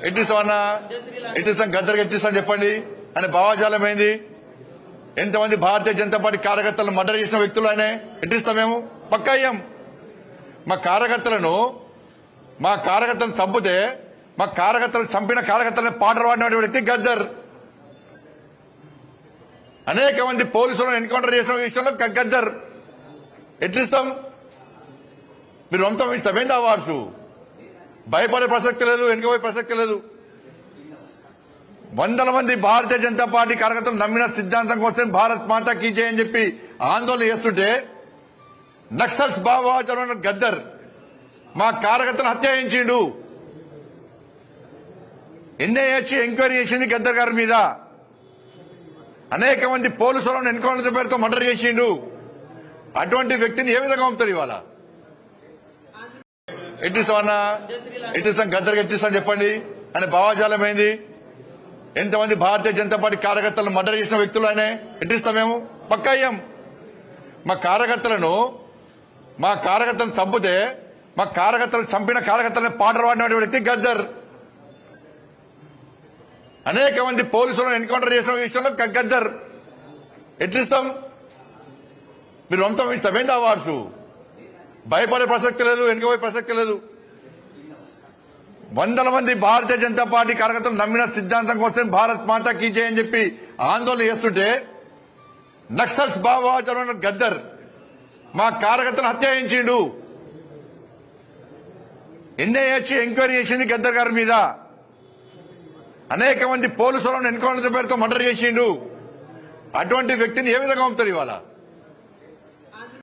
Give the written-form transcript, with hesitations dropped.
ఎట్టిస్తామన్నా ఎట్టిస్తాం గద్దరికి ఎట్టిస్తాం చెప్పండి అని భావాజాలం ఏంది? ఎంతమంది భారతీయ జనతా పార్టీ కార్యకర్తలను మర్డర్ చేసిన వ్యక్తులు ఆయన ఎట్టిస్తాం మేము? పక్కా అయ్యాం. మా కార్యకర్తలను చంపితే మా కార్యకర్తలు చంపిన కార్యకర్తలను పాటలు పాడిన వ్యక్తి గద్దర్. అనేక మంది పోలీసులను ఎన్కౌంటర్ చేసిన విషయంలో గద్దర్. ఎట్లిస్తాం? మీరు వంతం ఇస్తామేంటి అవార్డ్స్? భయపడే ప్రసక్తి లేదు, వెనుకపోయే ప్రసక్తి లేదు. వందల మంది భారతీయ జనతా పార్టీ కార్యకర్తలు నమ్మిన సిద్ధాంతం కోసం భారత్ మాతా కీ జై అని చెప్పి ఆందోళన చేస్తుంటే నక్సల్స్ భావోద్వేగ గద్దర్ మా కార్యకర్తలు హత్య చేయించిండు. ఎన్ఐఏ ఎంక్వైరీ చేసింది గద్దర్ గారి మీద. అనేక మంది పోలీసులను ఎన్కౌంటర్ పేరుతో మర్డర్ చేసిండు. అటువంటి వ్యక్తిని ఏ విధంగా పంపుతారు ఇవాళ? ఎట్టిస్తామన్నా ఎట్టిస్తాం గద్దరికి ఎట్టిస్తాం చెప్పండి అని భావాజాలం ఏంది? ఎంతమంది భారతీయ జనతా పార్టీ కార్యకర్తలను మర్డర్ చేసిన వ్యక్తులు ఆయన ఎట్టిస్తాం మేము? పక్కా అయ్యాం. మా కార్యకర్తలను చంపితే మా కార్యకర్తలు చంపిన కార్యకర్తలను పాటలు పాడిన వ్యక్తి గద్దర్. అనేక మంది పోలీసులను ఎన్కౌంటర్ చేసిన విషయంలో గద్దర్. ఎట్లిస్తాం? మీరు వంతం ఇస్తామేంటి అవార్డ్స్? భయపడే ప్రసక్తి లేదు, వెనుకపోయే ప్రసక్తి లేదు. వందల మంది భారతీయ జనతా పార్టీ కార్యకర్తలు నమ్మిన సిద్ధాంతం కోసం భారత్ మాతా కీ జై అని చెప్పి ఆందోళన చేస్తుంటే నక్సల్స్ భావోద్వేగ గద్దర్ మా కార్యకర్తలు హత్య చేయించిండు. ఎన్ఐఏ ఎంక్వైరీ చేసింది గద్దర్ గారి మీద. అనేక మంది పోలీసులను ఎన్కౌంటర్ పేరుతో మర్డర్ చేసిండు. అటువంటి వ్యక్తిని ఏ విధంగా పంపుతారు ఇవాళ?